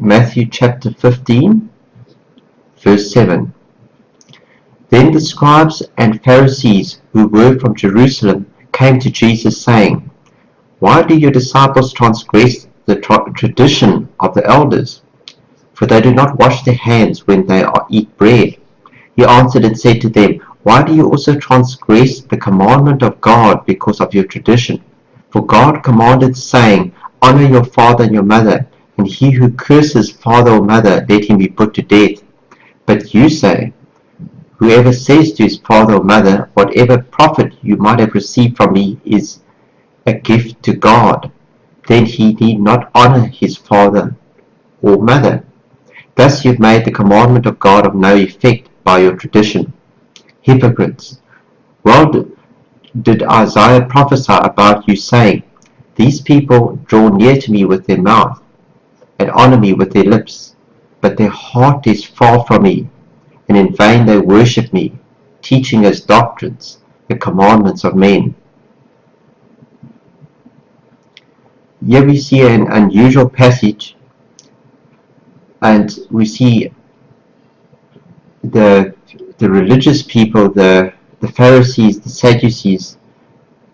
Matthew chapter 15, verse 7. Then the scribes and Pharisees who were from Jerusalem came to Jesus, saying, Why do your disciples transgress the tradition of the elders? For they do not wash their hands when they eat bread. He answered and said to them, Why do you also transgress the commandment of God because of your tradition? For God commanded, saying, Honor your father and your mother, and he who curses father or mother, let him be put to death. But you say, Whoever says to his father or mother, Whatever profit you might have received from me is a gift to God, then he need not honor his father or mother. Thus you have made the commandment of God of no effect by your tradition. Hypocrites! Well did Isaiah prophesy about you, saying, These people draw near to me with their mouth, and honor me with their lips, but their heart is far from me, and in vain they worship me, teaching as doctrines the commandments of men. Here we see an unusual passage, and we see the religious people, the Pharisees, the Sadducees,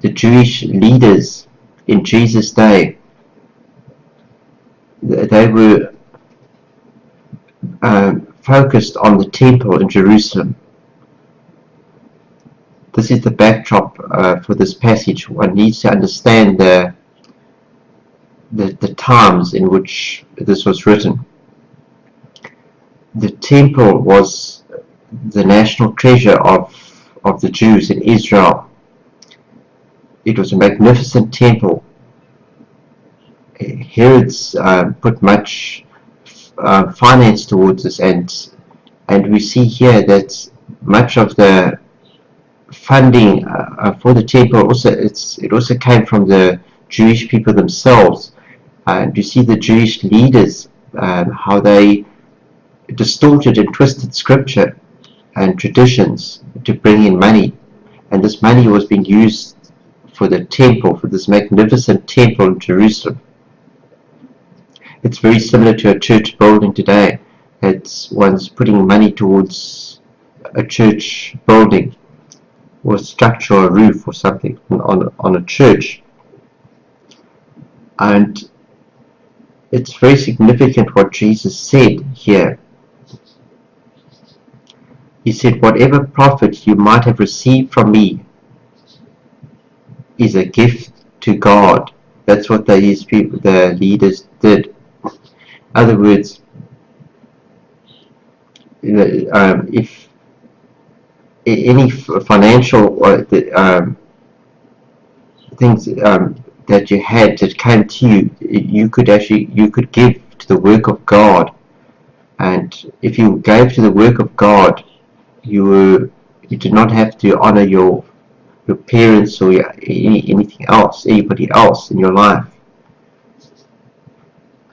the Jewish leaders in Jesus' day. They were focused on the temple in Jerusalem. This is the backdrop for this passage. One needs to understand the times in which this was written. The temple was the national treasure of the Jews in Israel. It was a magnificent temple. Herod's put much finance towards this, and we see here that much of the funding for the temple it also came from the Jewish people themselves. And you see the Jewish leaders, how they distorted and twisted scripture and traditions to bring in money, and this money was being used for the temple, for this magnificent temple in Jerusalem. It's very similar to a church building today. It's one's putting money towards a church building or a structure or a roof or something on a church. And it's very significant what Jesus said here. He said, Whatever profit you might have received from me is a gift to God. That's what the leaders did. In other words, if any financial things that you had that came to you, you could give to the work of God. And if you gave to the work of God, you did not have to honor your parents or anybody else in your life.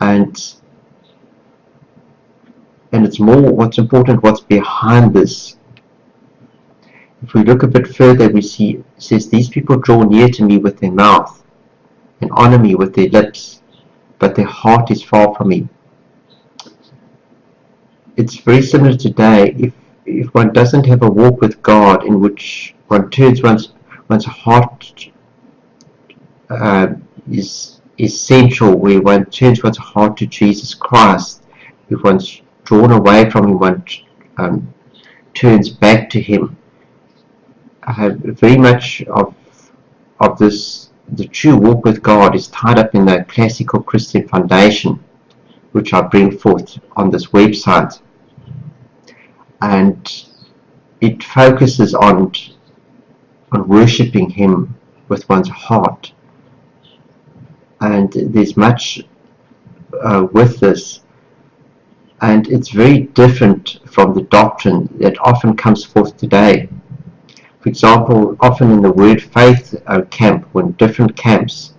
And it's more what's important, what's behind this. If we look a bit further, we see it says, These people draw near to me with their mouth and honor me with their lips, but their heart is far from me. It's very similar today. If one doesn't have a walk with God in which one turns one's heart is essential, where one turns one's heart to Jesus Christ. If one's drawn away from him, one turns back to him. Very much of this, the true walk with God, is tied up in the classical Christian foundation, which I bring forth on this website. And it focuses on worshipping him with one's heart. And there's much with this. And it's very different from the doctrine that often comes forth today. For example, often in the word faith camp, when different camps,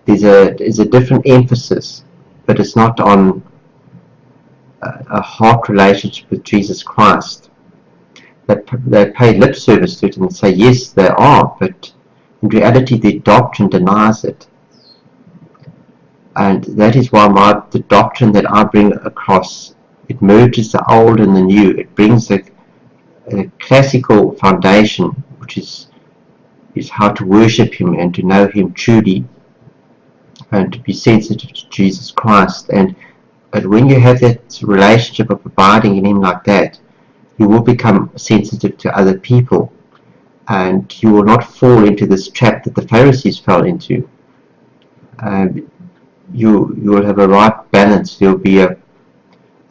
there's a different emphasis, but it's not on a heart relationship with Jesus Christ. They pay lip service to it and say, yes, they are, but in reality their doctrine denies it. And that is why the doctrine that I bring across, it merges the old and the new. It brings a classical foundation, which is how to worship Him and to know Him truly, and to be sensitive to Jesus Christ. But when you have that relationship of abiding in Him like that, you will become sensitive to other people, and you will not fall into this trap that the Pharisees fell into. You will have a right balance. There will be a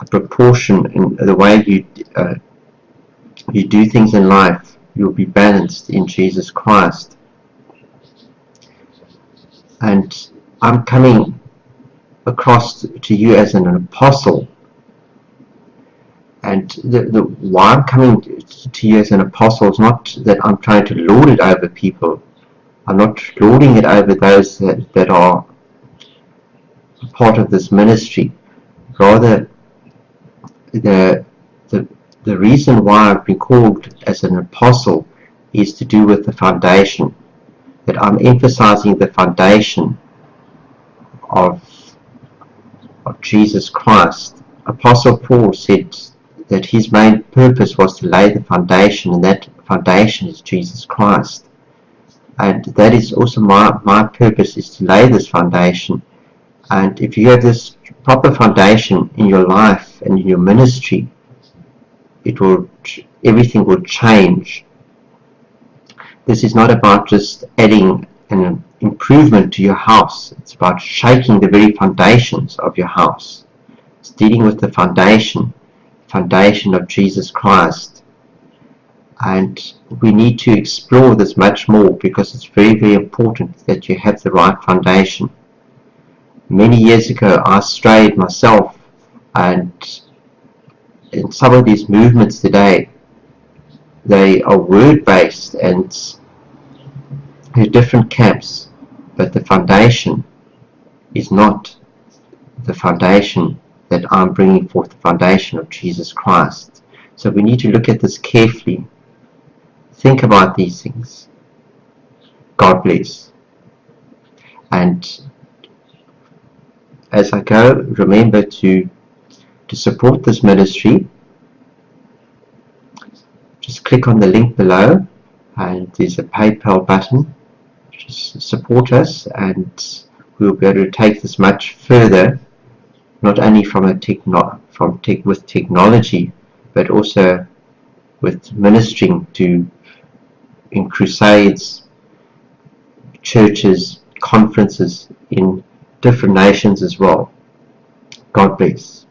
proportion in the way you do things in life. You will be balanced in Jesus Christ. And I'm coming across to you as an apostle. And why I'm coming to you as an apostle is not that I'm trying to lord it over people. I'm not lording it over those that are part of this ministry. Rather, the reason why I've been called as an apostle is to do with the foundation. That I'm emphasizing the foundation of Jesus Christ. Apostle Paul said that his main purpose was to lay the foundation, and that foundation is Jesus Christ. And that is also my purpose, is to lay this foundation. And if you have this proper foundation in your life and in your ministry, everything will change. This is not about just adding an improvement to your house. It's about shaking the very foundations of your house. It's dealing with the foundation of Jesus Christ. And we need to explore this much more, because it's very, very important that you have the right foundation. Many years ago, I strayed myself, and in some of these movements today, they are word-based and they're different camps, but the foundation is not the foundation that I'm bringing forth, the foundation of Jesus Christ. So we need to look at this carefully. Think about these things. God bless. And as I go, remember to support this ministry. Just click on the link below, and there's a PayPal button. Just support us, and we'll be able to take this much further, not only with technology, but also with ministering in crusades, churches, conferences in different nations as well. God bless.